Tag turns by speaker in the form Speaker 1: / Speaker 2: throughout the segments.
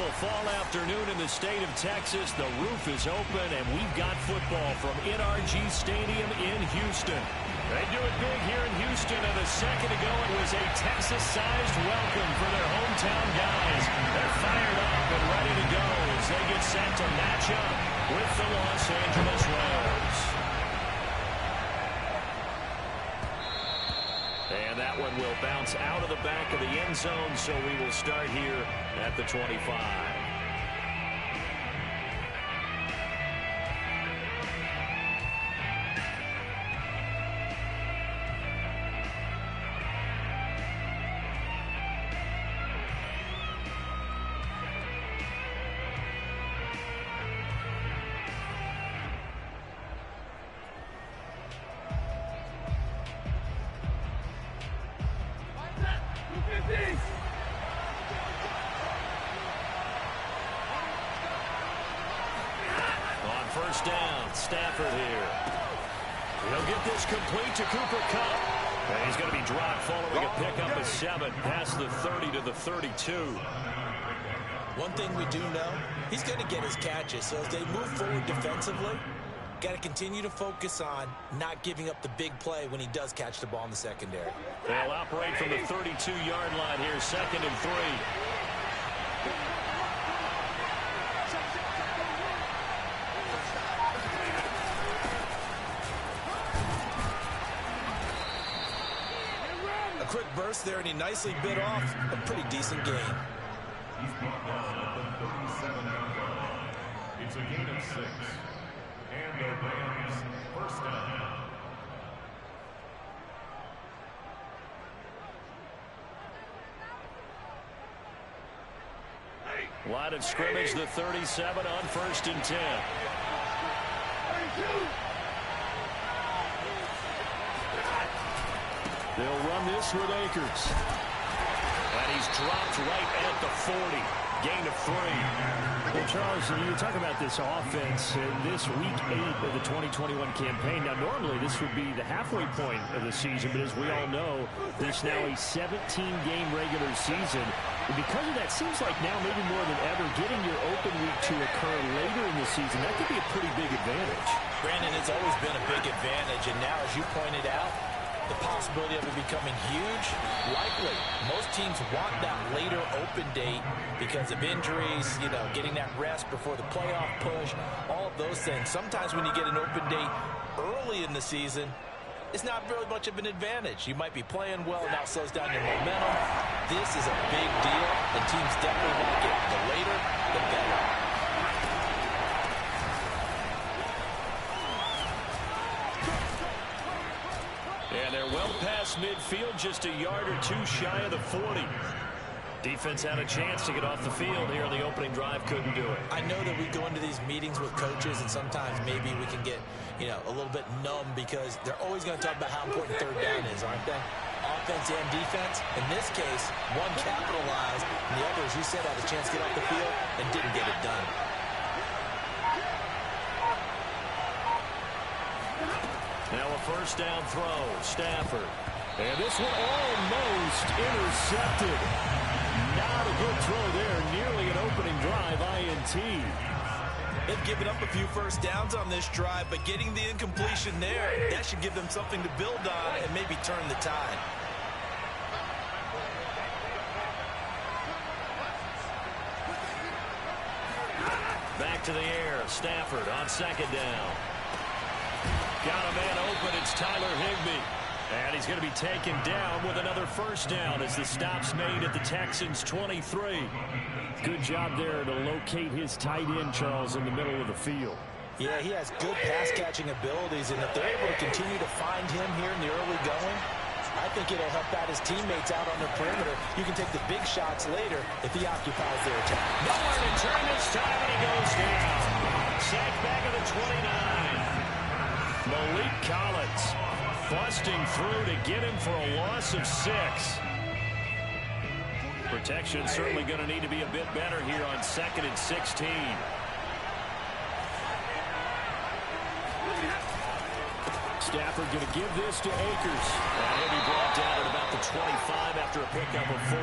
Speaker 1: beautiful fall afternoon in the state of Texas. The roof is open, and we've got football from NRG Stadium in Houston. They do it big here in Houston, and a second ago it was a Texas-sized welcome for their hometown guys. They're fired up and ready to go as they get set to match up with the Los Angeles Rams. And that one will bounce out of the back of the end zone, so we will start here at the 25. First down, Stafford here. He'll get this complete to Cooper Kupp. And he's going to be dropped following a pickup of 7 past the 30 to the 32.
Speaker 2: One thing we do know, he's going to get his catches. So as they move forward defensively, got to continue to focus on not giving up the big play when he does catch the ball in the secondary.
Speaker 1: They'll operate from the 32-yard line here, 2nd and 3.
Speaker 2: Quick burst there, and he nicely bit off a pretty decent gain.
Speaker 3: He's brought down at the 37-yard line. It's a gain of 6. And the Rams first down.
Speaker 1: Line of scrimmage, the 37 on 1st and 10. They'll run this with Akers. And he's dropped right at the 40. Gain of 3.
Speaker 4: Well, Charles, you talk about this offense in this week 8 of the 2021 campaign. Now, normally this would be the halfway point of the season, but as we all know, this now a 17-game regular season. And because of that, seems like now maybe more than ever, getting your open week to occur later in the season, that could be a pretty big advantage.
Speaker 2: Brandon, it's always been a big advantage, and now, as you pointed out, the possibility of it becoming huge, likely. Most teams want that later open date because of injuries, getting that rest before the playoff push, all of those things. Sometimes when you get an open date early in the season, it's not very much of an advantage. You might be playing well, and now slows down your momentum. This is a big deal, and teams definitely want to get the later, the better.
Speaker 1: And they're well past midfield, just a yard or 2 shy of the 40. Defense had a chance to get off the field here in the opening drive, couldn't do it.
Speaker 2: I know that we go into these meetings with coaches, and sometimes maybe we can get, a little bit numb because they're always going to talk about how important 3rd down is, aren't they? Offense and defense. In this case, one capitalized, and the other, as you said, had a chance to get off the field and didn't get it done.
Speaker 1: Now a first down throw, Stafford. And this one almost intercepted. Not a good throw there, nearly an opening drive, INT.
Speaker 2: They've given up a few first downs on this drive, but getting the incompletion there, that should give them something to build on and maybe turn the tide.
Speaker 1: Back to the air, Stafford on 2nd down. Got a man open, it's Tyler Higbee. And he's going to be taken down with another first down as the stop's made at the Texans' 23.
Speaker 4: Good job there to locate his tight end, Charles, in the middle of the field.
Speaker 2: Yeah, he has good pass-catching abilities, and if they're able to continue to find him here in the early going, I think it'll help out his teammates out on the perimeter. You can take the big shots later if he occupies their attack.
Speaker 1: Nowhere to turn this time, and he goes down. Sacked back at the 29. Malik Collins busting through to get him for a loss of 6. Protection certainly going to need to be a bit better here on 2nd and 16.
Speaker 4: Stafford going to give this to Akers.
Speaker 1: And he'll be brought down at about the 25 after a pickup of 4.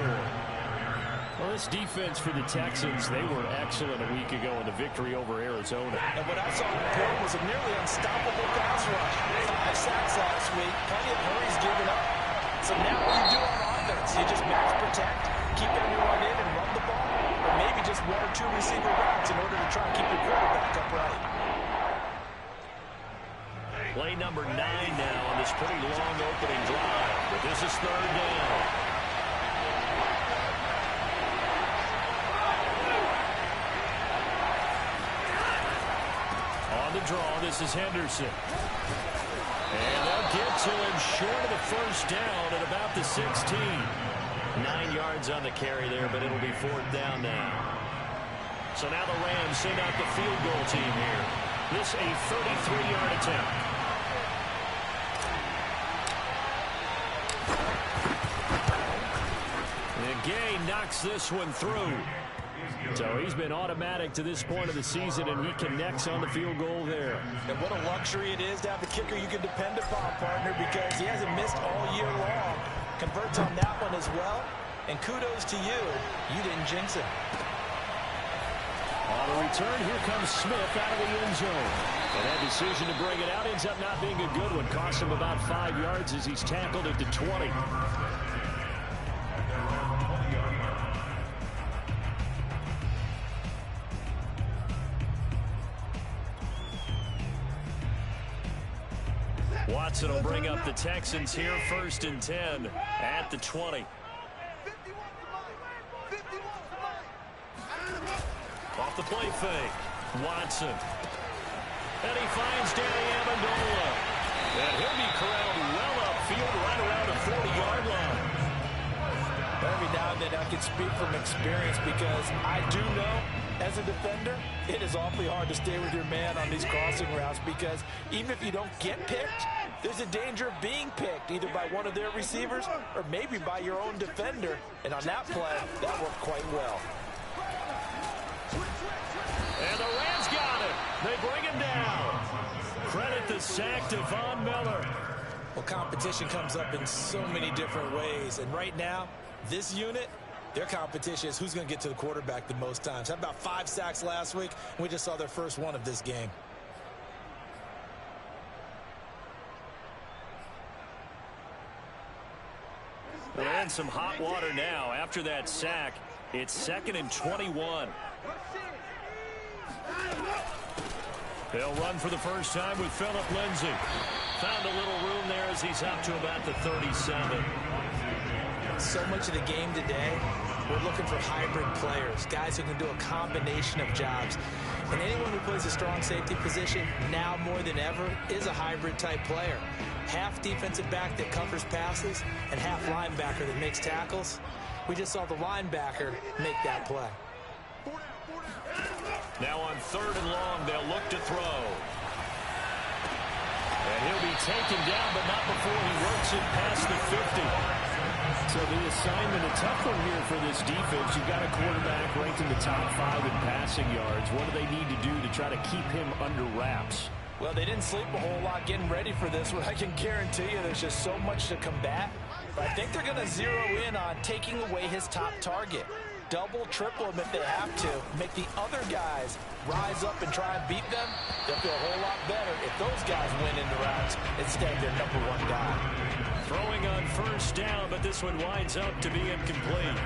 Speaker 4: Well, this defense for the Texans, they were excellent a week ago in the victory over Arizona.
Speaker 2: And what I saw in Pitt was a nearly unstoppable pass rush. 5 sacks last week, plenty of hurries given up. So now what do you do on offense? You just max protect, keep everyone in and run the ball, or maybe just 1 or 2 receiver routes in order to try and keep your quarterback upright.
Speaker 1: Play number 9 now on this pretty long opening drive, but this is 3rd down. The draw, this is Henderson. And they'll get to him short of the 1st down at about the 16. 9 yards on the carry there, but it'll be 4th down now. So now the Rams send out the field goal team here. This a 33-yard attempt. And Gay knocks this one through. So he's been automatic to this point of the season, and he connects on the field goal there.
Speaker 2: And what a luxury it is to have a kicker you can depend upon, partner, because he hasn't missed all year long. Converts on that one as well. And kudos to you. You didn't jinx him.
Speaker 4: On the return, here comes Smith out of the end zone. And that decision to bring it out ends up not being a good one. Costs him about 5 yards as he's tackled at the 20. Watson will bring up the Texans here, 1st and 10 at the 20. Off the play fake, Watson. And he finds Danny Amendola. And he'll be corralled well upfield right around the 40-yard line.
Speaker 2: Every now and then I can speak from experience because I do know as a defender, it is awfully hard to stay with your man on these crossing routes because even if you don't get picked, there's a danger of being picked either by one of their receivers or maybe by your own defender. And on that play, that worked quite well.
Speaker 1: And the Rams got it. They bring him down. Credit the sack to Von Miller.
Speaker 2: Well, competition comes up in so many different ways. And right now, this unit, their competition is who's going to get to the quarterback the most times. Had about 5 sacks last week. We just saw their first one of this game.
Speaker 1: And some hot water now. After that sack, it's 2nd and 21. They'll run for the first time with Phillip Lindsay. Found a little room there as he's up to about the 37.
Speaker 2: So much of the game today, we're looking for hybrid players, guys who can do a combination of jobs. And anyone who plays a strong safety position, now more than ever, is a hybrid type player. Half defensive back that covers passes and half linebacker that makes tackles. We just saw the linebacker make that play.
Speaker 1: Now on 3rd and long, they'll look to throw. And he'll be taken down, but not before he works it past the 50.
Speaker 4: So the assignment, a tough one here for this defense. You've got a quarterback ranked in the top 5 in passing yards. What do they need to do to try to keep him under wraps?
Speaker 2: Well, they didn't sleep a whole lot getting ready for this one. I can guarantee you there's just so much to combat. But I think they're going to zero in on taking away his top target. Double, triple him if they have to. Make the other guys rise up and try and beat them. They'll feel a whole lot better if those guys win in the routes instead of their #1 guy.
Speaker 1: Throwing on 1st down, but this one winds up to be incomplete.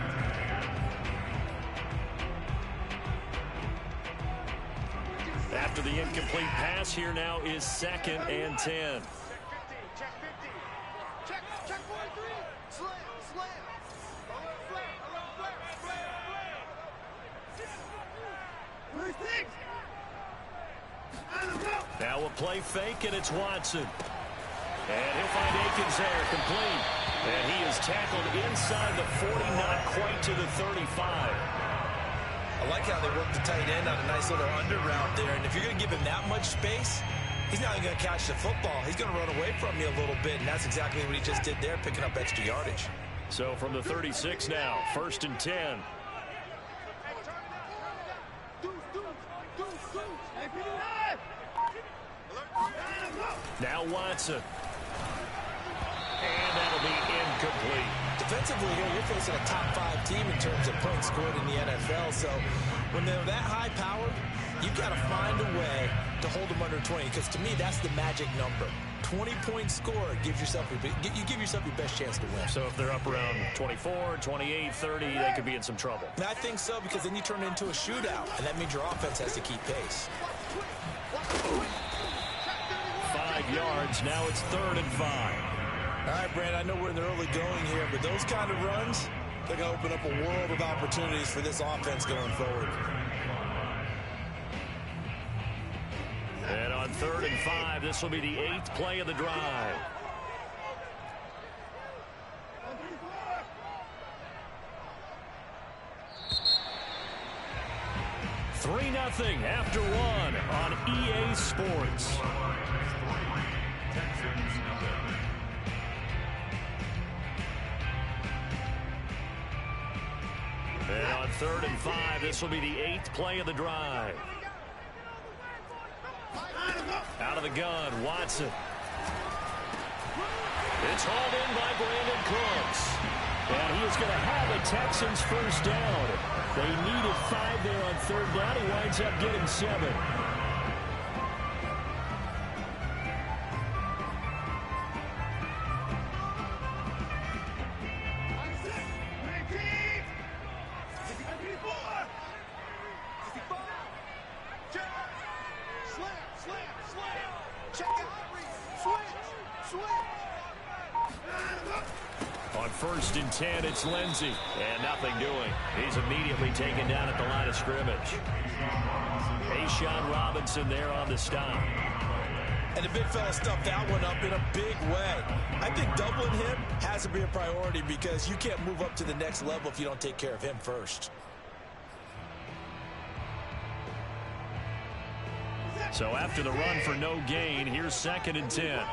Speaker 1: After the incomplete pass, here now is 2nd and 10. Now a play fake, and it's Watson. And he'll find Akins there, complete. And he is tackled inside the 40, not quite to the 35.
Speaker 2: I like how they work the tight end on a nice little under route there. And if you're going to give him that much space, he's not even going to catch the football. He's going to run away from you a little bit, and that's exactly what he just did there, picking up extra yardage.
Speaker 1: So from the 36 now, 1st and 10. Now Watson. And that'll be incomplete.
Speaker 2: defensively here, you're facing a top 5 team in terms of points scored in the NFL. So when they're that high powered, you got to find a way to hold them under 20, because to me, that's the magic number. 20 points scored gives yourself you give yourself your best chance to win.
Speaker 4: So if they're up around 24, 28, 30, they could be in some trouble.
Speaker 2: And I think so, because then you turn it into a shootout, and that means your offense has to keep pace.
Speaker 4: 5 yards. Now it's 3rd and 5.
Speaker 2: All right, Brandon, I know we're in the early going here, but those kind of runs, they're going to open up a world of opportunities for this offense going forward.
Speaker 4: And on 3rd and 5, this will be the 8th play of the drive. Three 0 after 1 on EA Sports. And on 3rd and 5, this will be the 8th play of the drive. Out of the gun, Watson. It's hauled in by Brandon Cooks. And he is going to have a Texans first down. They needed 5 there on 3rd down. He winds up getting 7. On 1st and 10, it's Lindsey. And nothing doing. He's immediately taken down at the line of scrimmage. A'Shawn Robinson there on the stop.
Speaker 2: And the big fella stuffed that one up in a big way. I think doubling him has to be a priority, because you can't move up to the next level if you don't take care of him first.
Speaker 4: So after the run for no gain, here's 2nd and 10.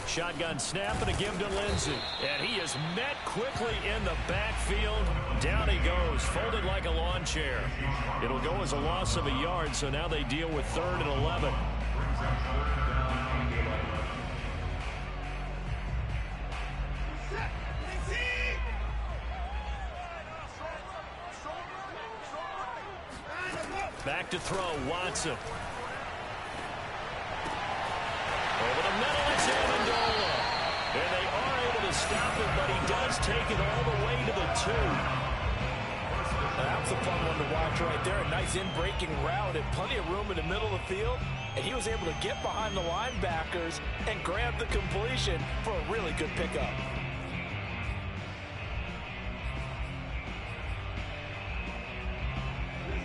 Speaker 4: Shotgun snap and a give to Lindsey. And he is met quickly in the backfield. Down he goes, folded like a lawn chair. It'll go as a loss of a yard, so now they deal with 3rd and 11. Back to throw, Watson. Over the middle, it's Amendola. And they are able to stop it, but he does take it all the way to the 2.
Speaker 2: That was a fun one to watch right there. A nice in-breaking route and plenty of room in the middle of the field. And he was able to get behind the linebackers and grab the completion for a really good pickup.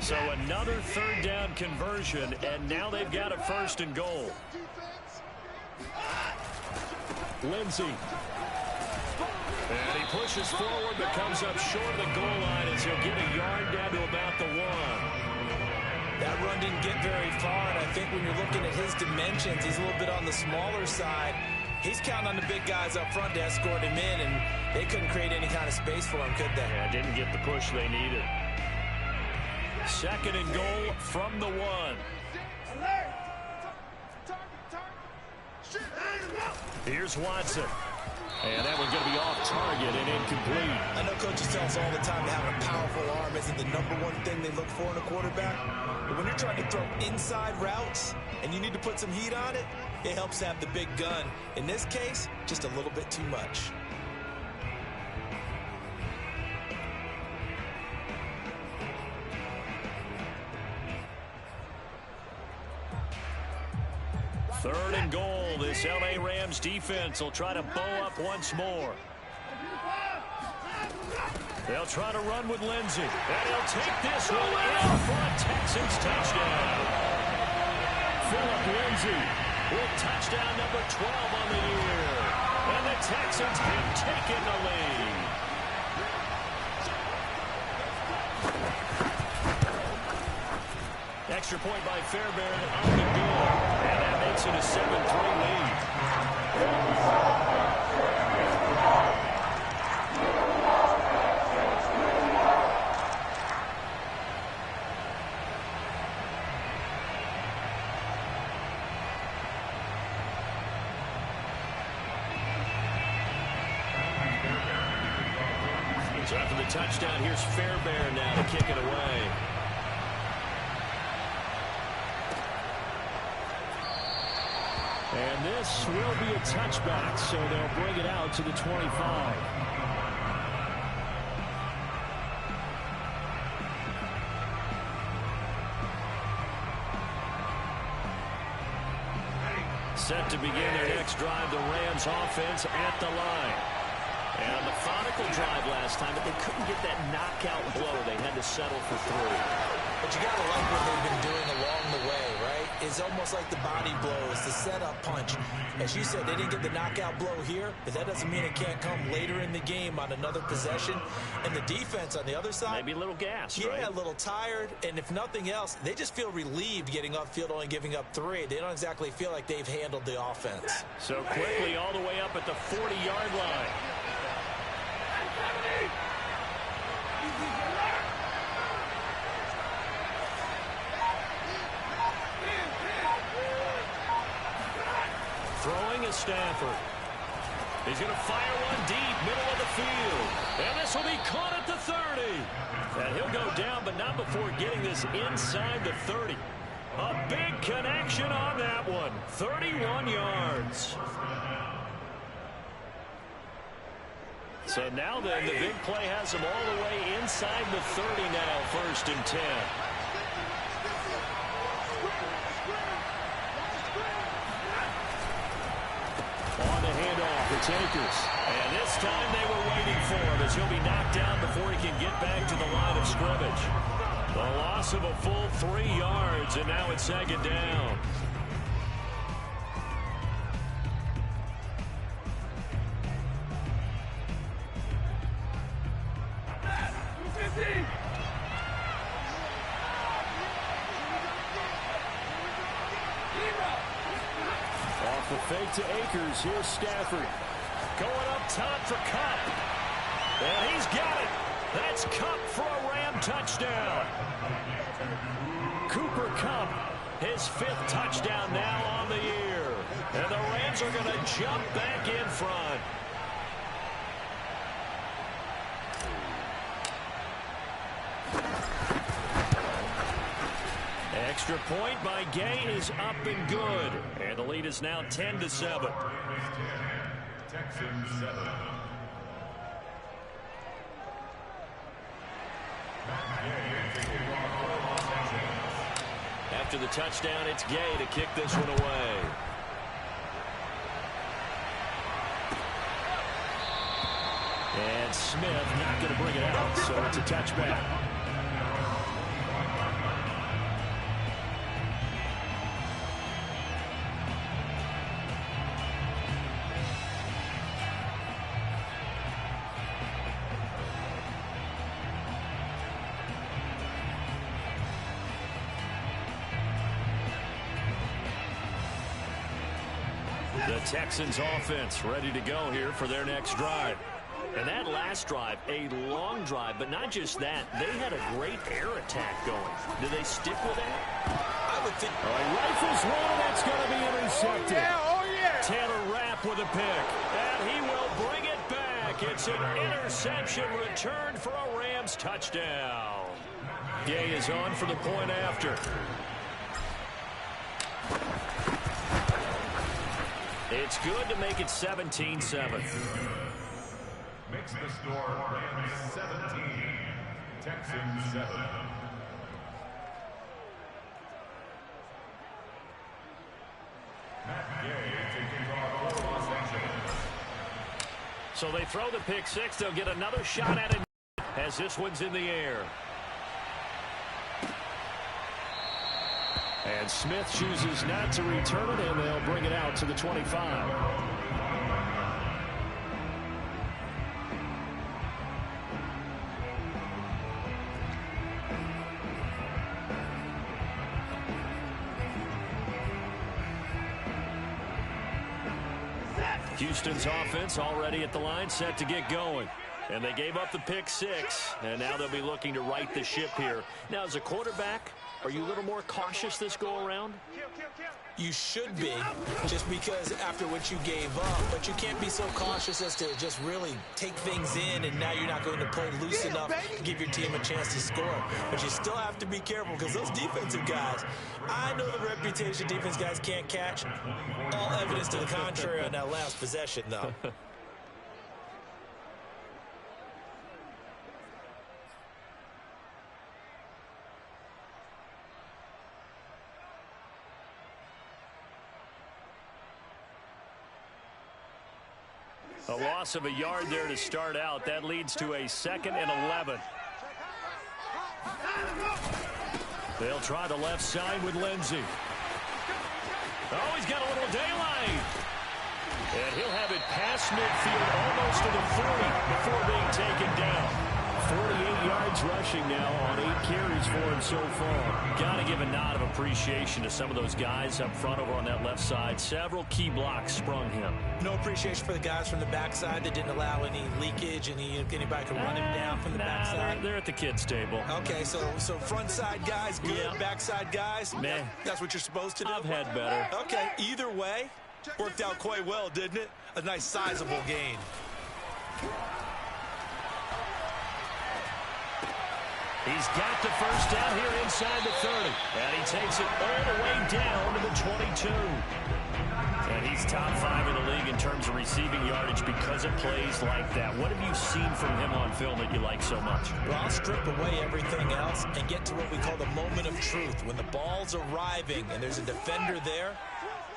Speaker 4: So another 3rd down conversion, and now they've got a 1st and goal. Lindsey. And he pushes forward, but comes up short of the goal line as he'll get a yard down to about the 1.
Speaker 2: That run didn't get very far, and I think when you're looking at his dimensions, he's a little bit on the smaller side. He's counting on the big guys up front to escort him in, and they couldn't create any kind of space for him, could they?
Speaker 4: Yeah, didn't get the push they needed. 2nd and goal from the 1. Here's Watson. And that one's going to be off target and incomplete.
Speaker 2: I know coaches tell us all the time that having a powerful arm isn't the #1 thing they look for in a quarterback. But when you're trying to throw inside routes and you need to put some heat on it, it helps to have the big gun. In this case, just a little bit too much.
Speaker 4: Third and goal. This L.A. Rams defense will try to bow up once more. They'll try to run with Lindsey. And he'll take this one in front. Texans touchdown. Philip Lindsey with touchdown number 12 on the year. And the Texans have taken the lead. Extra point by Fairbairn on the good. And that makes it a 7-3 lead.
Speaker 1: touchdown. Here's Fairbairn now to kick it away. And this will be a touchback, so they'll bring it out to the 25. Set to begin their next drive, the Rams offense at the line. And a methodical drive last time, but they couldn't get that knockout blow. They had to settle for 3.
Speaker 2: But you got to like what they've been doing along the way, right? It's almost like the body blows, the setup punch. As you said, they didn't get the knockout blow here, but that doesn't mean it can't come later in the game on another possession. And the defense on the other side,
Speaker 1: maybe a little gassed,
Speaker 2: right? A little tired. And if nothing else, they just feel relieved getting upfield, only giving up 3. They don't exactly feel like they've handled the offense.
Speaker 1: So quickly all the way up at the 40-yard line. Throwing is Stafford. He's going to fire one deep, middle of the field. And this will be caught at the 30. And he'll go down, but not before getting this inside the 30. A big connection on that one. 31 yards. So now then, the big play has him all the way inside the 30 now, 1st and 10. On the handoff, it's Akers. And this time they were waiting for him as he'll be knocked down before he can get back to the line of scrimmage. The loss of a full 3 yards, and now it's 2nd down. Off the fake to Akers. Here's Stafford. Going up top for Kupp. And he's got it. That's Kupp for a Ram touchdown. Cooper Kupp, his 5th touchdown now on the year. And the Rams are going to jump back in front. Extra point by Gay is up and good. And the lead is now 10-7.
Speaker 3: Texans 7.
Speaker 1: After the touchdown, it's Gay to kick this one away. And Smith not going to bring it out, so it's a touchback. The Texans offense ready to go here for their next drive. And that last drive, a long drive, but not just that. They had a great air attack going. Do they stick with that?
Speaker 2: I would think.
Speaker 1: Rifles one, and that's going to be intercepted.
Speaker 5: Oh, yeah.
Speaker 1: Tanner Rapp with a pick. And he will bring it back. It's an interception returned for a Rams touchdown. Gay is on for the point after. It's good to make it 17-7.
Speaker 3: Makes the score Rams 17, Texans 7. Matt Gay taking off for Los Angeles.
Speaker 1: So they throw the pick 6. They'll get another shot at it as this one's in the air. And Smith chooses not to return it, and they'll bring it out to the 25. Houston's offense already at the line, set to get going. And they gave up the pick 6, and now they'll be looking to right the ship here. Now, as a quarterback,
Speaker 4: Are you a little more cautious this go-around?
Speaker 2: You should be, just because after what you gave up, but you can't be so cautious as to just really take things in, and now you're not going to play loose enough to give your team a chance to score. But you still have to be careful, because those defensive guys, I know the reputation defense guys can't catch. All evidence to the contrary on that last possession, though.
Speaker 4: A loss of a yard there to start out. That leads to a 2nd and 11. They'll try the left side with Lindsey. Oh, he's got a little daylight. And he'll have it past midfield, almost to the 40 before being taken down. 48 yards rushing now on 8 carries for him so far. Got to give a nod of appreciation to some of those guys up front over on that left side. Several key blocks sprung him.
Speaker 2: No appreciation for the guys from the backside that didn't allow any leakage, and anybody could run him down from the backside.
Speaker 4: They're at the kids' table.
Speaker 2: Okay, so front side guys good, yeah. Backside guys,
Speaker 4: meh.
Speaker 2: That's what you're supposed to do.
Speaker 4: I've had better.
Speaker 2: Okay, either way, worked out quite well, didn't it? A nice sizable gain.
Speaker 4: He's got the first down here inside the 30. And he takes it all the way down to the 22. And he's top 5 in the league in terms of receiving yardage because of plays like that. What have you seen from him on film that you like so much?
Speaker 2: Well, I'll strip away everything else and get to what we call the moment of truth. When the ball's arriving and there's a defender there,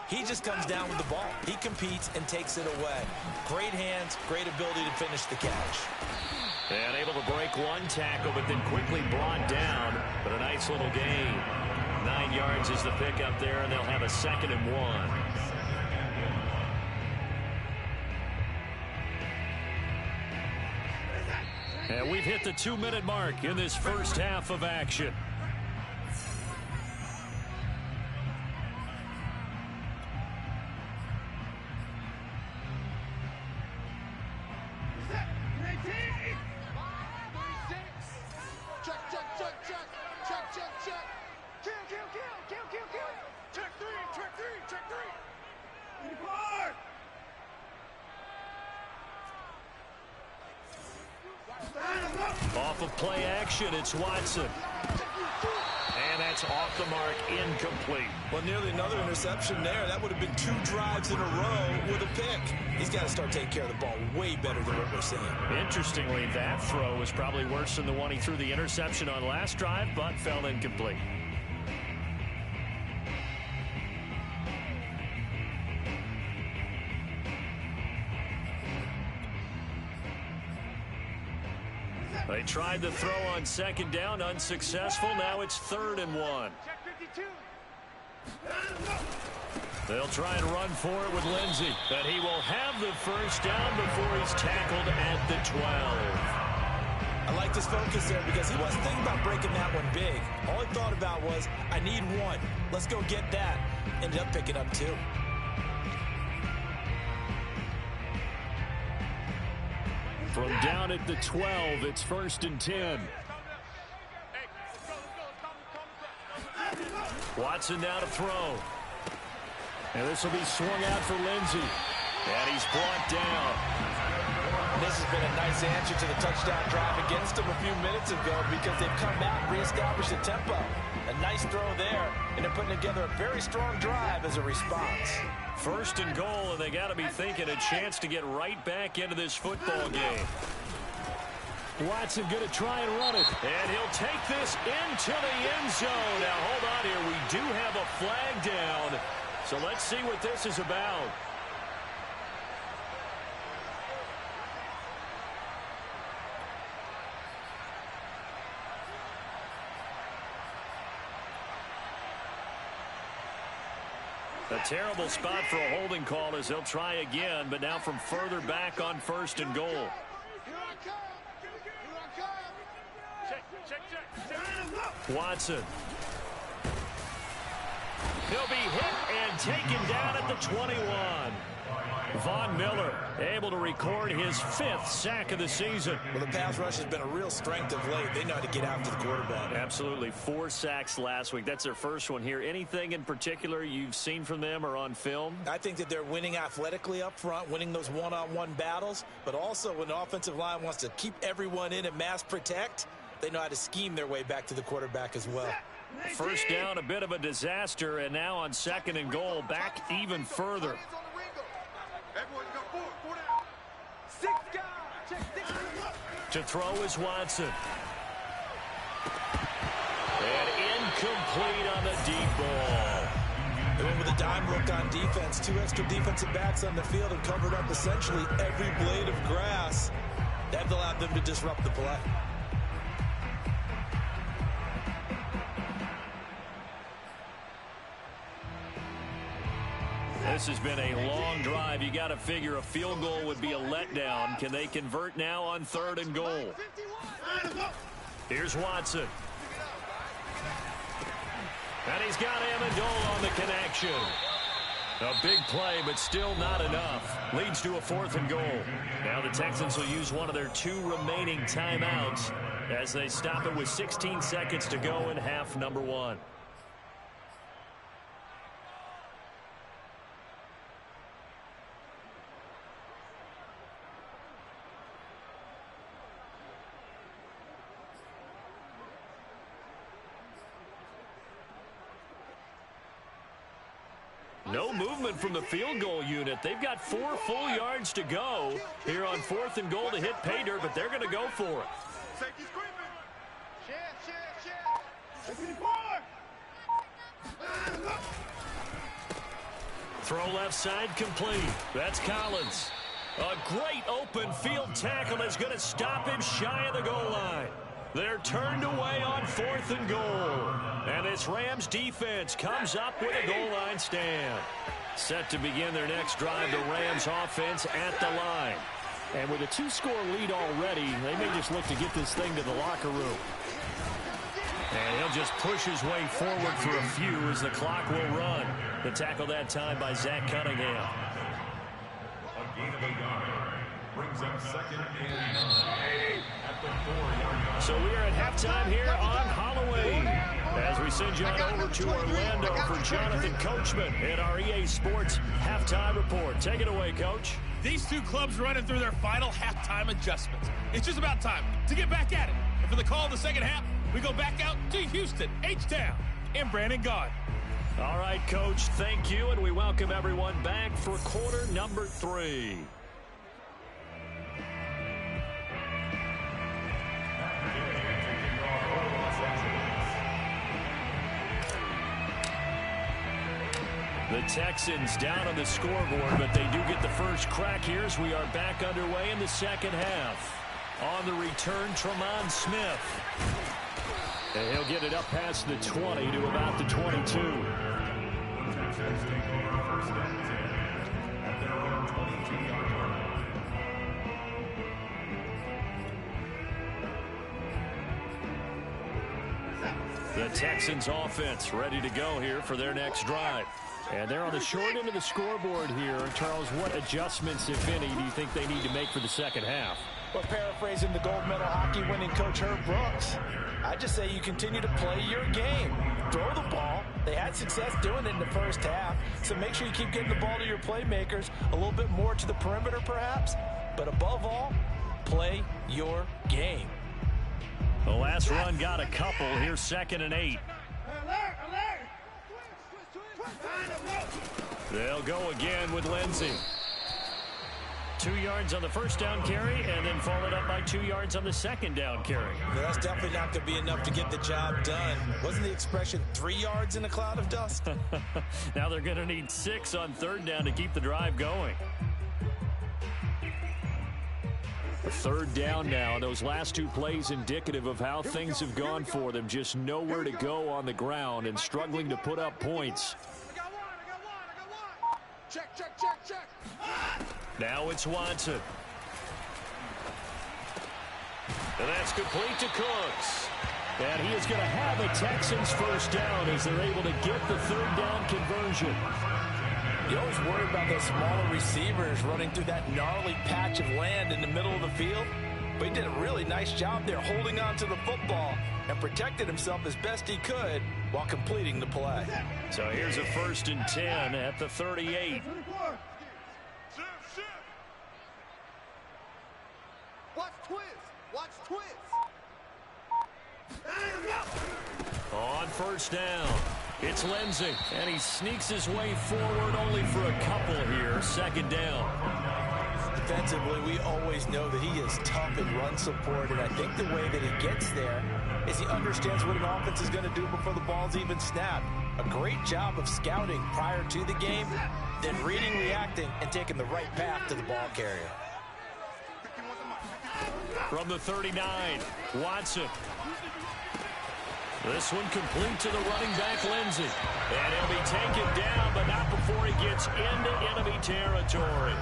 Speaker 2: he just comes down with the ball. He competes and takes it away. Great hands, great ability to finish the catch.
Speaker 4: And able to break one tackle, but then quickly brought down. But a nice little gain. 9 yards is the pickup there, and they'll have a 2nd and 1. And we've hit the 2-minute mark in this first half of action. Off of play action, it's Watson. And that's off the mark, incomplete.
Speaker 2: Well, nearly another interception there. That would have been 2 drives in a row with a pick. He's got to start taking care of the ball way better than what we're seeing.
Speaker 4: Interestingly, that throw was probably worse than the one he threw the interception on last drive, but fell incomplete. They tried the throw on 2nd down, unsuccessful. Now it's 3rd and 1. They'll try and run for it with Lindsey, but he will have the first down before he's tackled at the 12.
Speaker 2: I like this focus there because he wasn't thinking about breaking that one big. All he thought about was, I need 1. Let's go get that. Ended up picking up 2.
Speaker 4: From down at the 12, it's 1st and 10. Watson now to throw. And this will be swung out for Lindsey. And he's brought down.
Speaker 2: This has been a nice answer to the touchdown drive against them a few minutes ago because they've come back and reestablished the tempo. A nice throw there, and they're putting together a very strong drive as a response.
Speaker 4: 1st and goal, and they got to be thinking a chance to get right back into this football game. Watson going to try and run it. And he'll take this into the end zone. Now, hold on here. We do have a flag down. So let's see what this is about. A terrible spot for a holding call as they'll try again, but now from further back on 1st and goal. Watson. He'll be hit and taken down at the 21.
Speaker 1: Von Miller able to record his 5th sack of the season.
Speaker 2: Well, the pass rush has been a real strength of late. They know how to get after the quarterback.
Speaker 1: Absolutely. 4 sacks last week. That's their first one here. Anything in particular you've seen from them or on film?
Speaker 2: I think that they're winning athletically up front, winning those one-on-one battles, but also when the offensive line wants to keep everyone in and mass protect, they know how to scheme their way back to the quarterback as well.
Speaker 1: First down, a bit of a disaster, and now on 2nd and goal, back even further. To throw is Watson. And incomplete on the deep ball.
Speaker 2: They went with a dime look on defense. 2 extra defensive backs on the field and covered up essentially every blade of grass. That allowed them to disrupt the play.
Speaker 1: This has been a long drive. You got to figure a field goal would be a letdown. Can they convert now on 3rd and goal? Here's Watson. And he's got Amendola on the connection. A big play, but still not enough. Leads to a 4th and goal. Now the Texans will use one of their 2 remaining timeouts as they stop it with 16 seconds to go in half number 1. No movement from the field goal unit. They've got 4 full yards to go here on 4th and goal to hit pay dirt, but they're going to go for it. Throw left side complete. That's Collins. A great open field tackle is going to stop him shy of the goal line. They're turned away on 4th and goal. And this Rams defense comes up with a goal line stand. Set to begin their next drive, the Rams offense at the line. And with a 2-score lead already, they may just look to get this thing to the locker room. And he'll just push his way forward for a few as the clock will run. The tackle that time by Zach Cunningham.
Speaker 3: A gain of a yard brings up 2nd and 9 at the 4-yard line.
Speaker 1: So we are at halftime here on Halloween as we send you on over to Orlando for Jonathan Coachman at our EA Sports Halftime Report. Take it away, Coach.
Speaker 5: These 2 clubs running through their final halftime adjustments. It's just about time to get back at it. And for the call of the second half, we go back out to Houston, H-Town, and Brandon Gaudin.
Speaker 1: All right, Coach, thank you, and we welcome everyone back for quarter number 3. The Texans down on the scoreboard, but they do get the first crack here as we are back underway in the second half. On the return, Tremont Smith. And he'll get it up past the 20 to about the 22.
Speaker 3: The Texans take over 1st and 10 at their own 22-yard line.
Speaker 1: The Texans offense ready to go here for their next drive. And they're on the short end of the scoreboard here. Charles, what adjustments, if any, do you think they need to make for the second half?
Speaker 2: Well, paraphrasing the gold medal hockey winning coach Herb Brooks, I just say you continue to play your game. Throw the ball. They had success doing it in the first half, so make sure you keep getting the ball to your playmakers, a little bit more to the perimeter perhaps, but above all, play your game.
Speaker 1: The last run got a couple. Here's 2nd and 8. They'll go again with Lindsey. 2 yards on the first down carry, and then followed up by 2 yards on the second down carry.
Speaker 2: Well, that's definitely not going to be enough to get the job done. Wasn't the expression 3 yards in a cloud of dust?
Speaker 1: Now they're going to need 6 on 3rd down to keep the drive going. 3rd down now. Those last 2 plays indicative of how things have gone for them. Just nowhere to go on the ground and struggling to put up points.
Speaker 5: Check.
Speaker 1: Now it's Watson. And that's complete to Cooks. And he is going to have a Texans first down as they're able to get the 3rd down conversion.
Speaker 2: You always worry about those smaller receivers running through that gnarly patch of land in the middle of the field. But he did a really nice job there holding on to the football and protected himself as best he could while completing the play.
Speaker 1: So here's a 1st and 10 at the 38.
Speaker 6: Watch twist. Watch twist.
Speaker 1: On 1st down, it's Lindsey, and he sneaks his way forward only for a couple here. 2nd down.
Speaker 2: Defensively, we always know that he is tough in run support, and I think the way that he gets there is he understands what an offense is going to do before the ball's even snapped. A great job of scouting prior to the game, then reading, reacting, and taking the right path to the ball carrier.
Speaker 1: From the 39, Watson. This one complete to the running back, Lindsey. And he'll be taken down, but not before he gets into enemy territory.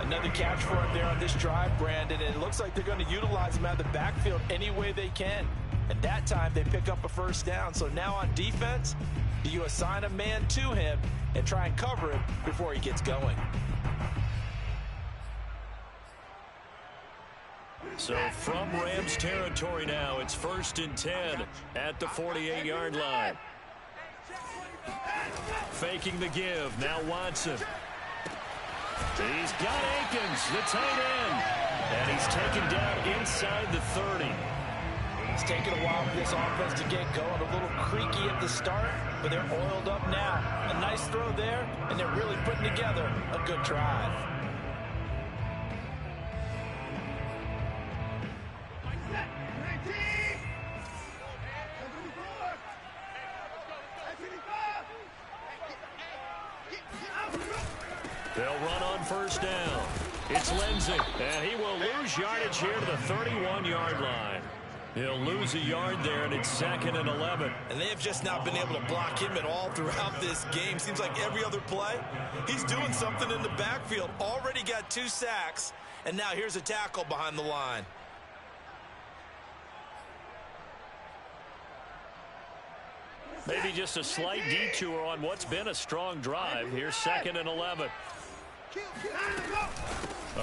Speaker 2: Another catch for him there on this drive, Brandon, and it looks like they're going to utilize him out of the backfield any way they can. And that time they pick up a 1st down. So now on defense, do you assign a man to him and try and cover him before he gets going?
Speaker 1: So from Rams territory now, it's 1st and 10 at the 48-yard line. Faking the give, now Watson. He's got Akins, the tight end. And he's taken down inside the 30.
Speaker 2: It's taken a while for this offense to get going. A little creaky at the start, but they're oiled up now. A nice throw there, and they're really putting together a good drive.
Speaker 1: They'll run on 1st down. It's Lindsey, and he will lose yardage here to the 31-yard line. He'll lose a yard there, and it's 2nd and 11.
Speaker 2: And they have just not been able to block him at all throughout this game. Seems like every other play, he's doing something in the backfield. Already got 2 sacks, and now here's a tackle behind the line.
Speaker 1: Maybe just a slight detour on what's been a strong drive. Here's 2nd and 11.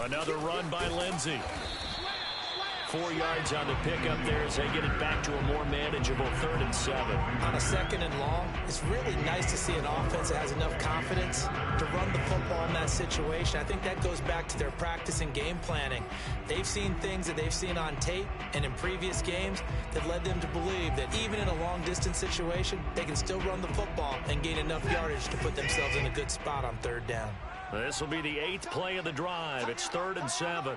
Speaker 1: Another run by Lindsey. 4 yards on the pickup there as they get it back to a more manageable 3rd and 7.
Speaker 2: On a 2nd and long, it's really nice to see an offense that has enough confidence to run the football in that situation. I think that goes back to their practice and game planning. They've seen things that they've seen on tape and in previous games that led them to believe that even in a long-distance situation, they can still run the football and gain enough yardage to put themselves in a good spot on 3rd down.
Speaker 1: This will be the 8th play of the drive. It's 3rd and 7.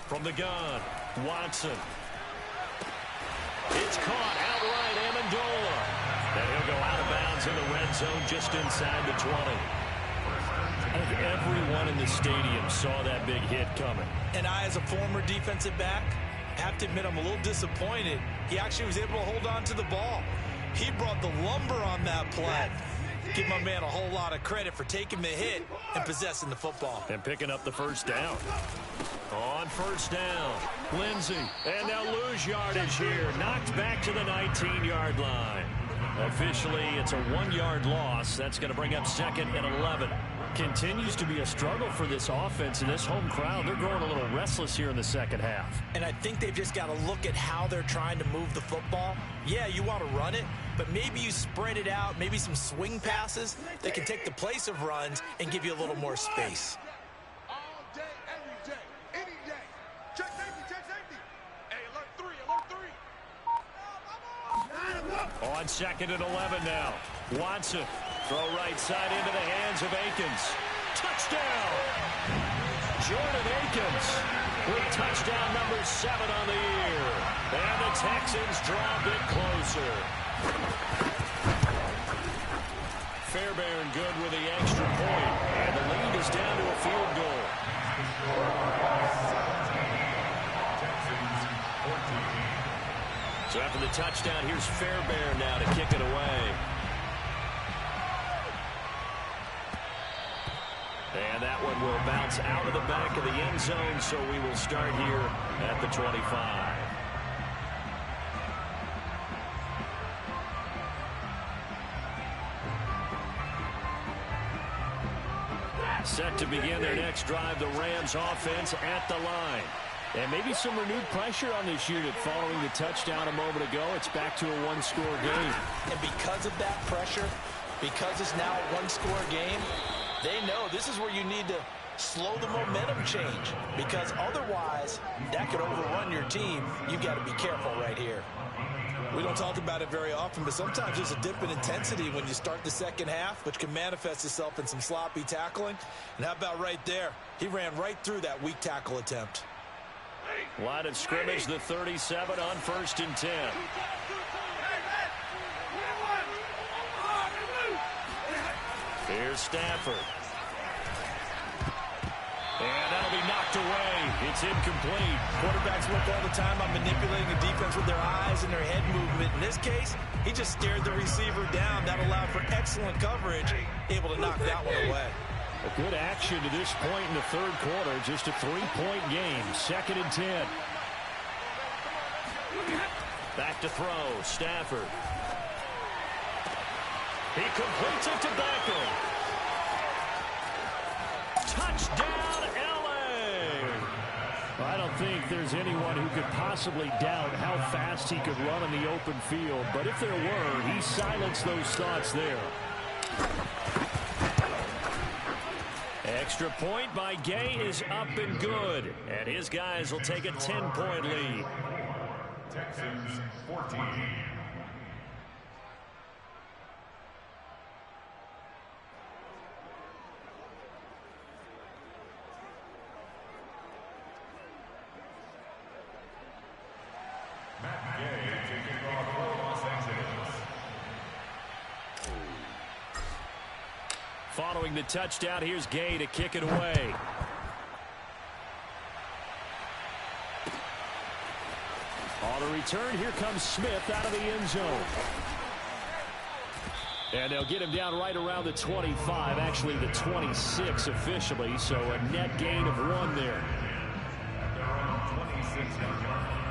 Speaker 1: From the gun, Watson. It's caught outright, Amendola. And he'll go out of bounds in the red zone just inside the 20. I think everyone in the stadium saw that big hit coming.
Speaker 2: And I, as a former defensive back, have to admit I'm a little disappointed. He actually was able to hold on to the ball. He brought the lumber on that play. Give my man a whole lot of credit for taking the hit and possessing the football.
Speaker 1: And picking up the 1st down. On 1st down, Lindsey. And they'll lose yardage here. Knocked back to the 19-yard line. Officially, it's a 1-yard loss. That's going to bring up 2nd and 11. Continues to be a struggle for this offense and this home crowd. They're growing a little restless here in the 2nd half.
Speaker 2: And I think they've just got to look at how they're trying to move the football. Yeah, you want to run it, but maybe you spread it out, maybe some swing passes that can take the place of runs and give you a little more space.
Speaker 6: All day, every day, any day. Check safety, check safety. Hey, alert 3, alert 3.
Speaker 1: On 2nd and 11 now. Watson. Throw right side into the hands of Akins. Touchdown! Jordan Akins with touchdown number 7 on the year. And the Texans draw a bit closer. Fairbairn good with the extra point. And the lead is down to a field goal. So after the touchdown, here's Fairbairn now to kick it away. And that one will bounce out of the back of the end zone, so we will start here at the 25.
Speaker 4: Set to begin their next drive, the Rams offense at the line. And maybe some renewed pressure on this unit following the touchdown a moment ago. It's back to a one-score game.
Speaker 2: And because of that pressure, because it's now a one-score game, they know this is where you need to slow the momentum change, because otherwise that could overrun your team. You've got to be careful right here.
Speaker 7: We don't talk about it very often, but sometimes there's a dip in intensity when you start the second half, which can manifest itself in some sloppy tackling. And how about right there? He ran right through that weak tackle attempt.
Speaker 4: Line of scrimmage, the 37 on 1st and 10. Here's Stafford. And that'll be knocked away. It's incomplete.
Speaker 7: Quarterbacks work all the time on manipulating the defense with their eyes and their head movement. In this case, he just stared the receiver down. That allowed for excellent coverage, able to knock that one away.
Speaker 4: A good action to this point in the third quarter. Just a 3-point game. 2nd and 10. Back to throw. Stafford. He completes it to Beckham. Touchdown, L.A. I don't think there's anyone who could possibly doubt how fast he could run in the open field. But if there were, he silenced those thoughts there. Extra point by Gay is up and good. And his guys will take a 10-point lead.
Speaker 3: Texans 14. Matt Gay taking off for Los Angeles.
Speaker 4: Following the touchdown, here's Gay to kick it away. On the return, here comes Smith out of the end zone. And they'll get him down right around the 25, actually the 26 officially, so a net gain of 1 there.
Speaker 3: They're around 26-yard line.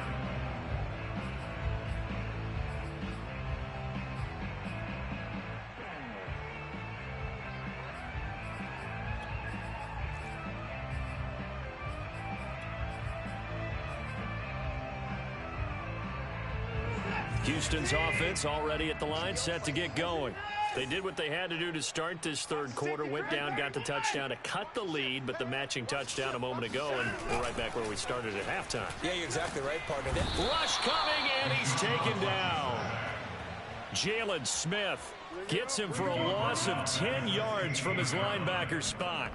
Speaker 4: Houston's offense already at the line, set to get going. They did what they had to do to start this third quarter, went down, got the touchdown to cut the lead, but the matching touchdown a moment ago, and we're right back where we started at halftime.
Speaker 7: Yeah, you're exactly right, partner.
Speaker 4: Rush coming, and he's taken down. Jalen Smith gets him for a loss of 10 yards from his linebacker spot.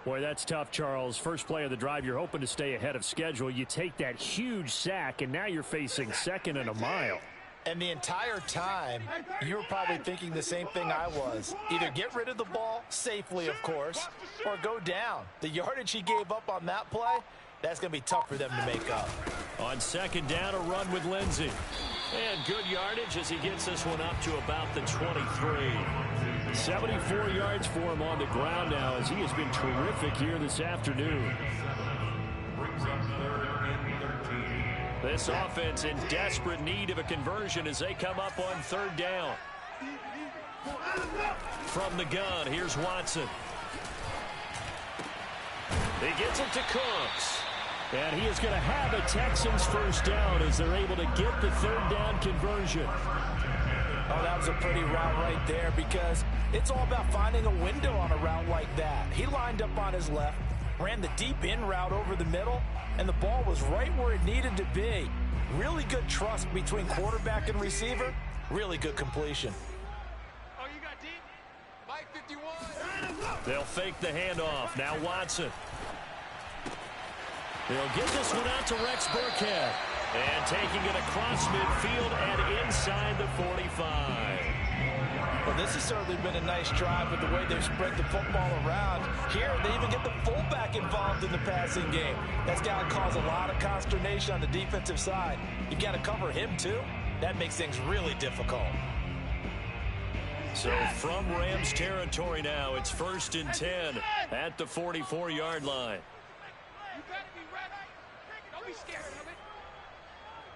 Speaker 4: Boy, that's tough, Charles. First play of the drive, you're hoping to stay ahead of schedule. You take that huge sack, and now you're facing 2nd and a mile.
Speaker 2: And the entire time, you were probably thinking the same thing I was. Either get rid of the ball, safely of course, or go down. The yardage he gave up on that play, that's going to be tough for them to make up.
Speaker 4: On 2nd down, a run with Lindsey. And good yardage as he gets this one up to about the 23. 74 yards for him on the ground now as he has been terrific here this afternoon.
Speaker 3: Brings up 3rd and 13.
Speaker 4: This offense in desperate need of a conversion as they come up on 3rd down. From the gun, here's Watson. He gets it to Cooks. And he is going to have a Texans first down as they're able to get the 3rd down conversion.
Speaker 2: Oh, that was a pretty route right there because it's all about finding a window on a route like that. He lined up on his left, ran the deep in route over the middle, and the ball was right where it needed to be. Really good trust between quarterback and receiver. Really good completion.
Speaker 6: Oh, you got deep? Mike 51.
Speaker 4: They'll fake the handoff. Now Watson. They'll get this one out to Rex Burkhead. And taking it across midfield and inside the 45.
Speaker 2: Well, this has certainly been a nice drive with the way they've spread the football around. Here, they even get the fullback involved in the passing game. That's got to cause a lot of consternation on the defensive side. You've got to cover him, too. That makes things really difficult.
Speaker 4: So from Rams territory now, it's 1st and 10 at the 44-yard line.
Speaker 6: You better be ready. Don't be scared of it.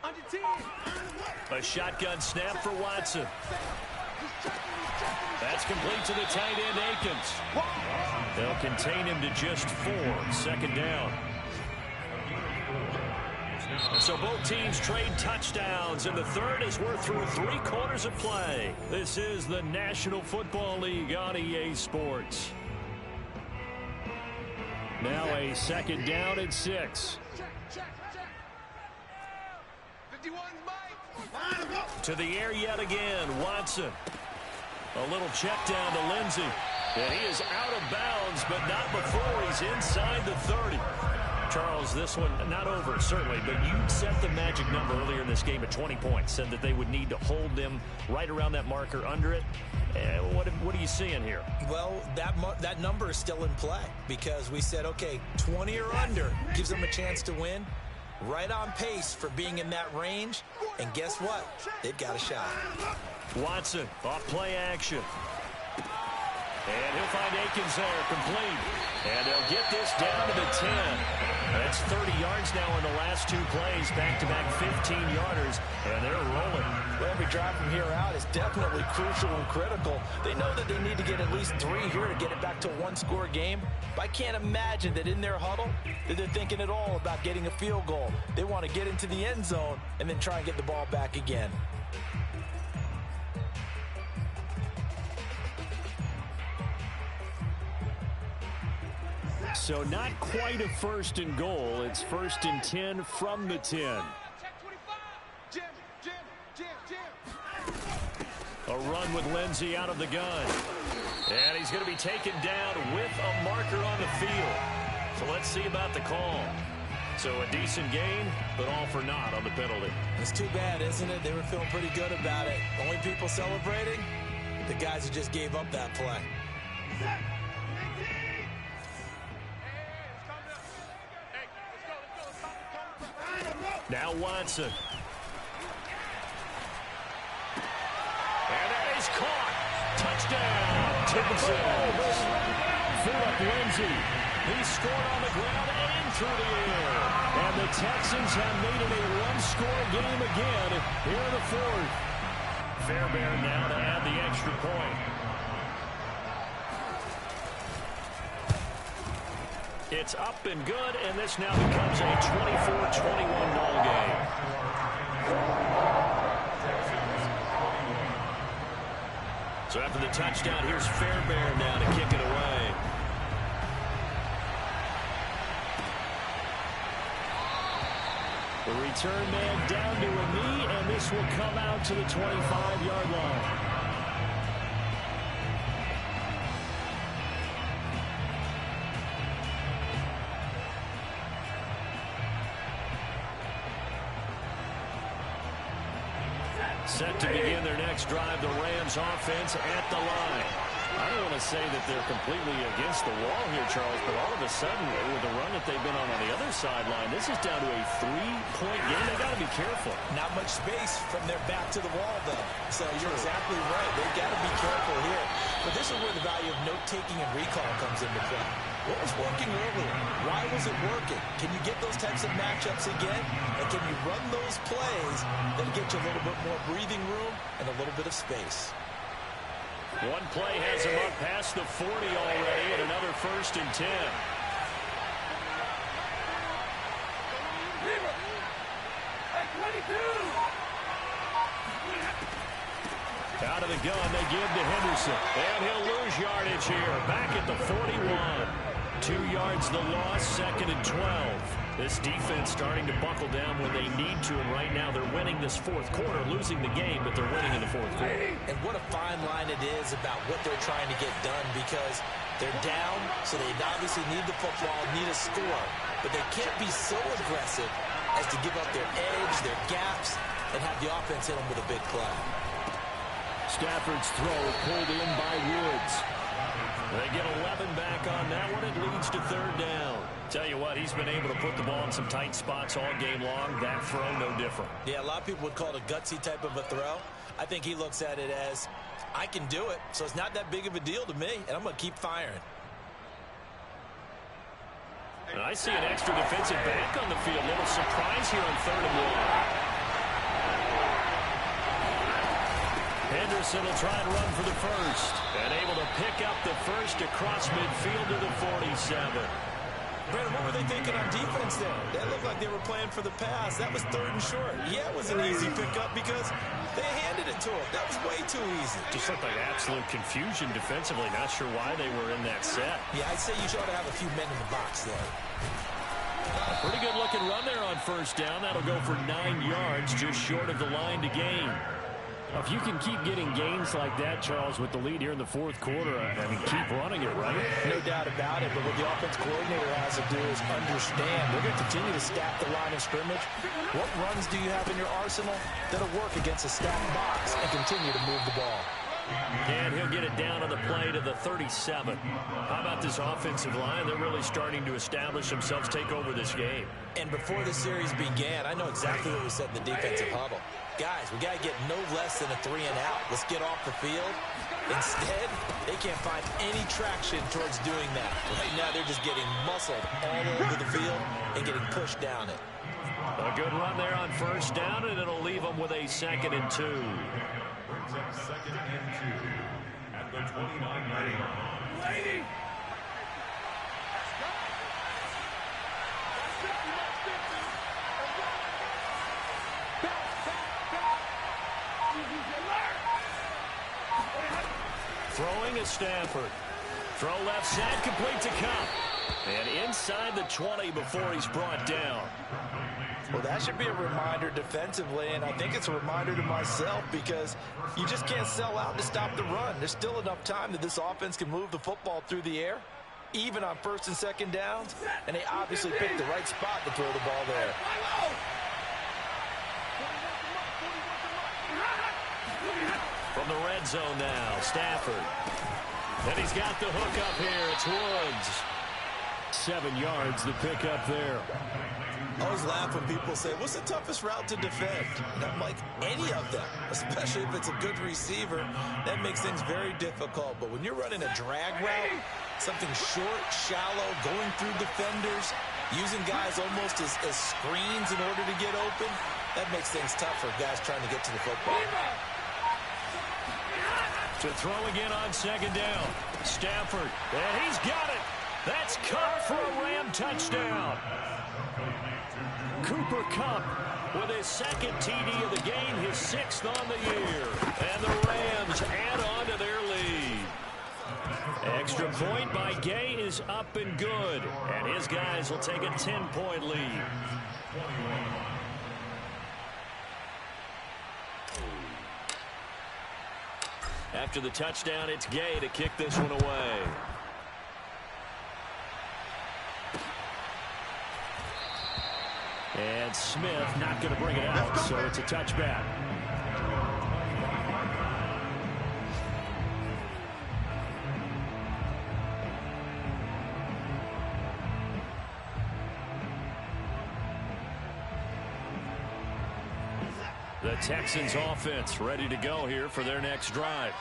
Speaker 6: On your team.
Speaker 4: A shotgun snap for Watson.
Speaker 1: That's complete to the tight end, Akins. They'll contain him to just 4. 2nd down. So both teams trade touchdowns in the third as we're through 3 quarters of play. This is the National Football League on EA Sports. Now a 2nd down and 6. To the air yet again, Watson. A little check down to Lindsey. And he is out of bounds, but not before he's inside the 30. Charles, this one not over, certainly, but you set the magic number earlier in this game at 20 points, said that they would need to hold them right around that marker under it. What are you seeing here?
Speaker 7: Well, that number is still in play because we said, okay, 20 or under gives them a chance to win. Right on pace for being in that range. And guess what? They've got a shot.
Speaker 1: Watson off play action. And he'll find Akins there, complete. And they'll get this down to the 10. That's 30 yards now in the last 2 plays, back-to-back 15-yarders, and they're rolling.
Speaker 7: Well, every drive from here out is definitely crucial and critical. They know that they need to get at least 3 here to get it back to a 1-score game. But I can't imagine that in their huddle that they're thinking at all about getting a field goal. They want to get into the end zone and then try and get the ball back again.
Speaker 1: So not quite a 1st and goal. It's 1st and 10 from the 10. A run with Lindsey out of the gun. And he's going to be taken down with a marker on the field. So let's see about the call. So a decent gain, but all for naught on the penalty.
Speaker 7: It's too bad, isn't it? They were feeling pretty good about it. Only people celebrating, the guys who just gave up that play.
Speaker 1: Now Watson. And that is caught. Touchdown, Texans. Philip Lindsey. He scored on the ground and through the air. And the Texans have made it a 1-score game again here in the 4th. Fairbairn now to add the extra point. It's up and good, and this now becomes a 24-21 ball game. So after the touchdown, here's Fairbairn now to kick it away. The return man down to a knee, and this will come out to the 25-yard line. Set to begin their next drive, the Rams offense at the line. I don't want to say that they're completely against the wall here, Charles, but all of a sudden, with the run that they've been on the other sideline, this is down to a 3-point game. They've got to be careful.
Speaker 7: Not much space from their back to the wall, though. So you're exactly right. They've got to be careful here. But this is where the value of note-taking and recall comes into play. What was working earlier? Why was it working? Can you get those types of matchups again? And can you run those plays that get you a little bit more breathing room and a little bit of space?
Speaker 1: One play has him up past the 40 already, and another 1st and 10. Out of the gun, they give to Henderson. And he'll lose yardage here. Back at the 41. 2 yards the loss, 2nd and 12. This defense starting to buckle down when they need to, and right now they're winning this 4th quarter, losing the game, but they're winning in the 4th quarter.
Speaker 7: And what a fine line it is about what they're trying to get done, because they're down, so they obviously need the football, need a score, but they can't be so aggressive as to give up their edge, their gaps, and have the offense hit them with a big play.
Speaker 1: Stafford's throw pulled in by Woods. They get 11 back on that one. It leads to 3rd down. Tell you what, he's been able to put the ball in some tight spots all game long. That throw, no different.
Speaker 7: Yeah, a lot of people would call it a gutsy type of a throw. I think he looks at it as, I can do it, so it's not that big of a deal to me, and I'm going to keep firing.
Speaker 1: And I see an extra defensive back on the field. A little surprise here on 3rd and 1. Henderson will try and run for the first. And able to pick up the first across midfield to the 47.
Speaker 7: Brandon, what were they thinking on defense there? That looked like they were playing for the pass. That was 3rd and short. Yeah, it was an easy pickup because they handed it to him. That was way too easy.
Speaker 4: Just looked like absolute confusion defensively. Not sure why they were in that set.
Speaker 7: Yeah, I'd say you ought to have a few men in the box there.
Speaker 1: A pretty good looking run there on first down. That'll go for 9 yards, just short of the line to gain.
Speaker 4: If you can keep getting gains like that, Charles, with the lead here in the 4th quarter, I mean, keep running it, right?
Speaker 7: No doubt about it, but what the offense coordinator has to do is understand. They're going to continue to stack the line of scrimmage. What runs do you have in your arsenal that'll work against a stacked box and continue to move the ball?
Speaker 1: And he'll get it down on the play to the 37. How about this offensive line? They're really starting to establish themselves, take over this game.
Speaker 7: And before the series began, I know exactly what we said in the defensive huddle. Guys, we got to get no less than a 3-and-out. Let's get off the field. Instead, they can't find any traction towards doing that. Right now, they're just getting muscled all over the field and getting pushed down it.
Speaker 1: A good run there on first down, and it'll leave them with a 2nd and 2.
Speaker 3: Brings up 2nd and 2 at the 29-yard line.
Speaker 1: Throwing is Stafford. Throw left side, complete to Kupp. And inside the 20 before he's brought down.
Speaker 7: Well, that should be a reminder defensively, and I think it's a reminder to myself because you just can't sell out to stop the run. There's still enough time that this offense can move the football through the air, even on 1st and 2nd downs, and they obviously picked the right spot to throw the ball there.
Speaker 1: From the red zone now, Stafford. And he's got the hook up here. It's Woods.
Speaker 4: 7 yards, the pick up there.
Speaker 7: I always laugh when people say, what's the toughest route to defend? And I'm like, any of them, especially if it's a good receiver. That makes things very difficult. But when you're running a drag route, something short, shallow, going through defenders, using guys almost as screens in order to get open, that makes things tough for guys trying to get to the football.
Speaker 1: To throw again on 2nd down. Stafford, and he's got it. That's Kupp for a Ram touchdown. Cooper Kupp with his 2nd TD of the game, his 6th on the year. And the Rams add on to their lead. Extra point by Gay is up and good. And his guys will take a 10-point lead. After the touchdown, it's Gay to kick this one away. And Smith not going to bring it out, so it's a touchback. The Texans offense ready to go here for their next drive.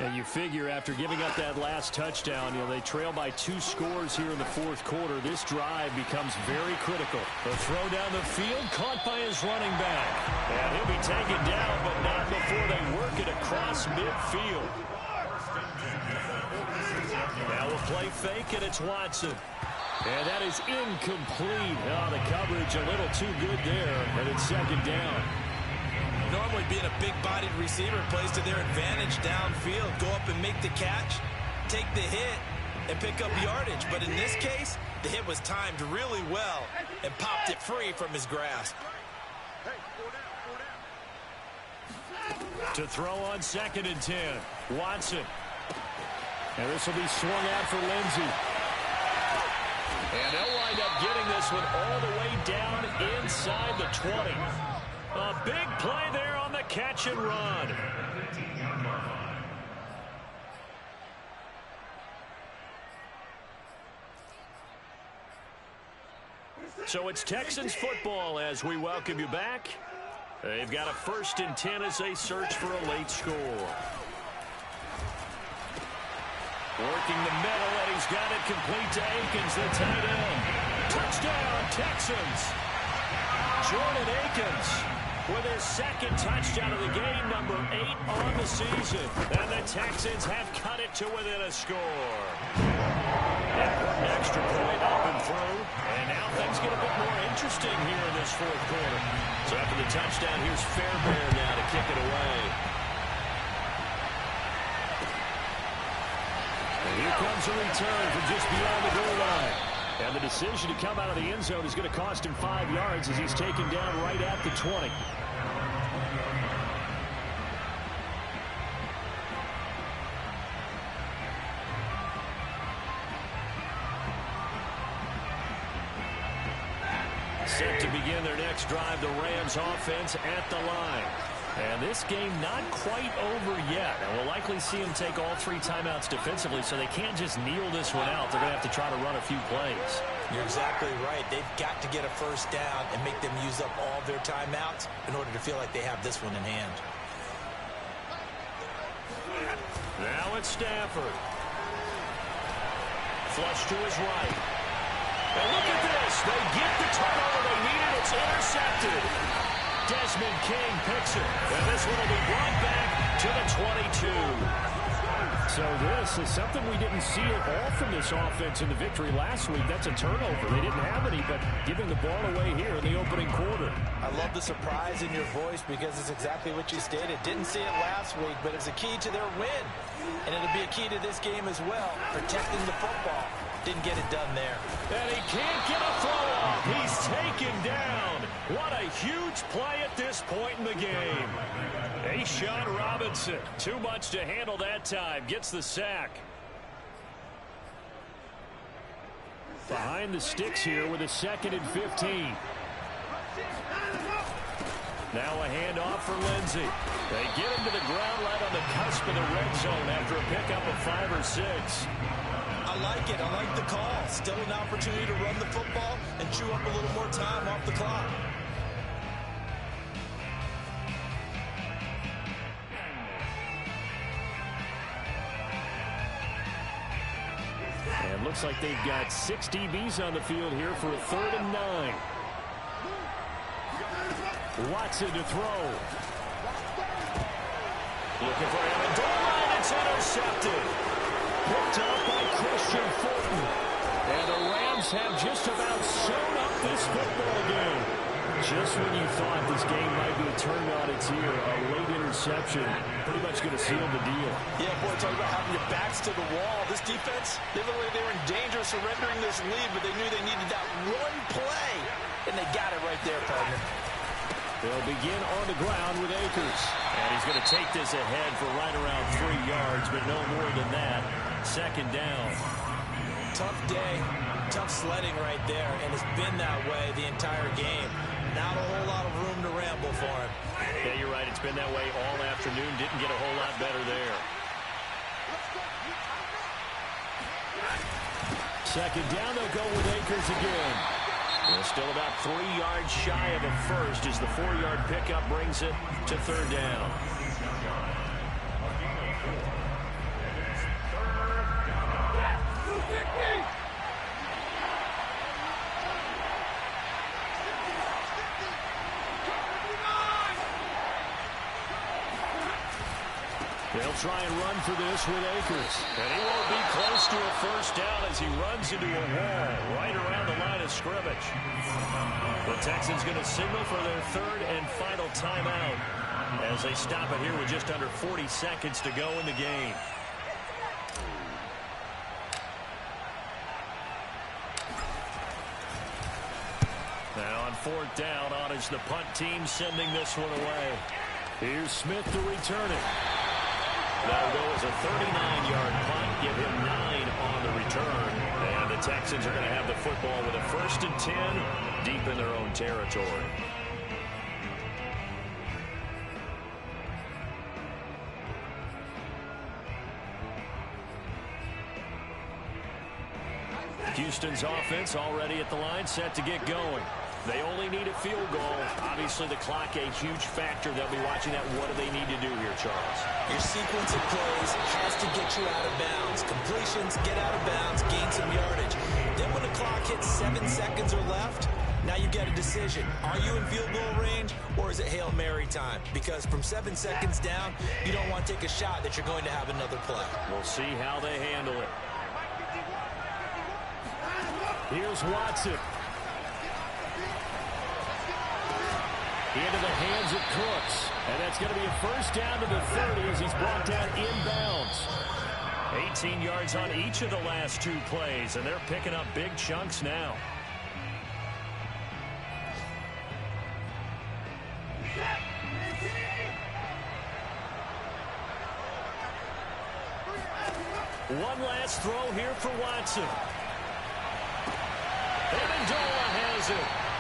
Speaker 1: And you figure after giving up that last touchdown, they trail by 2 scores here in the 4th quarter. This drive becomes very critical. The throw down the field caught by his running back. And he'll be taken down, but not before they work it across midfield. Now we'll play fake, and it's Watson. And that is incomplete. Oh, the coverage a little too good there, and it's 2nd down.
Speaker 7: Normally being a big-bodied receiver plays to their advantage downfield. Go up and make the catch, take the hit, and pick up yardage. But in this case, the hit was timed really well and popped it free from his grasp.
Speaker 1: To throw on 2nd and 10, Watson. And this will be swung out for Lindsey. And they'll wind up getting this one all the way down inside the 20. A big play there on the catch and run. So it's Texans football as we welcome you back. They've got a 1st and 10 as they search for a late score. Working the middle, and he's got it complete to Akins, the tight end. Touchdown, Texans. Jordan Akins with his second touchdown of the game, number 8 on the season. And the Texans have cut it to within a score. An extra point up and through. And now things get a bit more interesting here in this fourth quarter. So after the touchdown, here's Fairbairn now to kick it away. And here comes a return from just beyond the goal line. And the decision to come out of the end zone is going to cost him 5 yards as he's taken down right at the 20. Set to begin their next drive, the Rams offense at the line. And this game not quite over yet. And we'll likely see them take all 3 timeouts defensively, so they can't just kneel this one out. They're going to have to try to run a few plays.
Speaker 7: You're exactly right. They've got to get a first down and make them use up all their timeouts in order to feel like they have this one in hand.
Speaker 1: Now it's Stafford. Flush to his right. And look at this. They get the turnover they needed. It's intercepted. Desmond King picks it. And this one will be brought back to the 22.
Speaker 4: So this is something we didn't see at all from this offense in the victory last week. That's a turnover. They didn't have any, but giving the ball away here in the opening quarter.
Speaker 7: I love the surprise in your voice because it's exactly what you stated. Didn't see it last week, but it's a key to their win. And it'll be a key to this game as well, protecting the football. Didn't get it done there.
Speaker 1: And he can't get a throw off. He's taken down. What a huge play at this point in the game. A'Shawn Robinson, too much to handle that time, gets the sack.
Speaker 4: Behind the sticks here with a 2nd and 15.
Speaker 1: Now a handoff for Lindsey. They get him to the ground right on the cusp of the red zone after a pickup of 5 or 6.
Speaker 7: I like it. I like the call. Still an opportunity to run the football and chew up a little more time off the clock.
Speaker 4: And looks like they've got 6 DBs on the field here for a 3rd and 9. Watson to throw.
Speaker 1: Looking for Amendola, and it's intercepted. Picked up by Christian Fulton. And the Rams have just about sewn up this football game.
Speaker 4: Just when you thought this game might be turned on its ear, a late interception pretty much going to seal the deal.
Speaker 7: Yeah, boy, talk about having your backs to the wall. This defense, they looked like they were in danger of surrendering this lead, but they knew they needed that one play, and they got it right there, partner.
Speaker 4: They'll begin on the ground with Akers.
Speaker 1: And he's going to take this ahead for right around 3 yards, but no more than that. 2nd down.
Speaker 7: Tough day, tough sledding right there, and it's been that way the entire game. Not a whole lot of room to ramble for him.
Speaker 1: Yeah, you're right. It's been that way all afternoon. Didn't get a whole lot better there.
Speaker 4: 2nd down, they'll go with Akers again.
Speaker 1: Well, still about 3 yards shy of a first as the 4-yard pickup brings it to 3rd down. They'll try and run for this with Akers. And he won't be close to a first down as he runs into a wall right around the line of scrimmage. The Texans going to signal for their 3rd and final timeout as they stop it here with just under 40 seconds to go in the game. Now on 4th down, on is the punt team sending this one away.
Speaker 4: Here's Smith to return it.
Speaker 1: That'll go as a 39-yard punt, give him 9 on the return. And the Texans are going to have the football with a 1st and 10 deep in their own territory. Houston's offense already at the line, set to get going. They only need a field goal. Obviously, the clock a huge factor. They'll be watching that. What do they need to do here, Charles?
Speaker 7: Your sequence of plays has to get you out of bounds. Completions, get out of bounds, gain some yardage. Then when the clock hits 7 seconds or left, Now you get a decision. Are you in field goal range, or is it Hail Mary time? Because from 7 seconds down, you don't want to take a shot that you're going to have another play.
Speaker 1: We'll see how they handle it. Here's Watson. Into the hands of Cooks. And that's going to be a first down to the 30 as he's brought down inbounds. 18 yards on each of the last 2 plays, and they're picking up big chunks now. One last throw here for Watson. Amendola has it.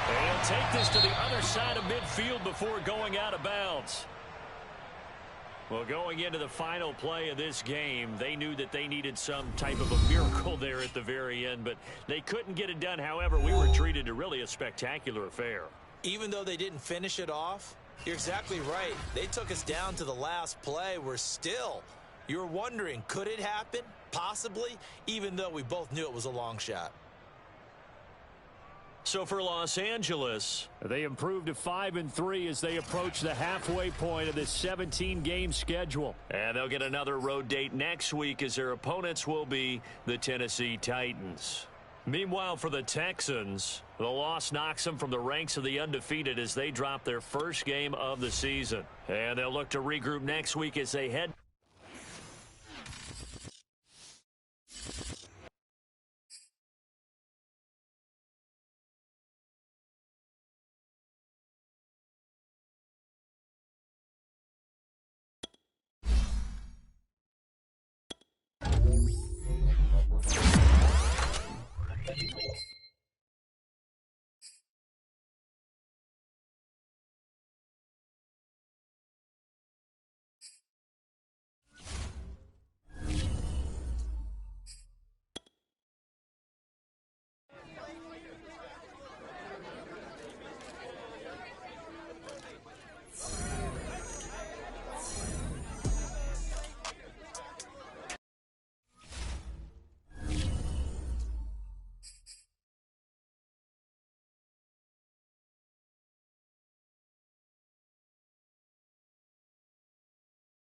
Speaker 1: And he'll take this to the other side of midfield before going out of bounds. Well, going into the final play of this game, they knew that they needed some type of a miracle there at the very end, but they couldn't get it done. However, we were treated to really a spectacular affair.
Speaker 7: Even though they didn't finish it off, you're exactly right. They took us down to the last play. You're wondering, could it happen? Possibly, even though we both knew it was a long shot.
Speaker 1: So for Los Angeles, they improved to 5-3 as they approach the halfway point of this 17-game schedule. And they'll get another road date next week as their opponents will be the Tennessee Titans. Meanwhile, for the Texans, the loss knocks them from the ranks of the undefeated as they drop their first game of the season. And they'll look to regroup next week as they head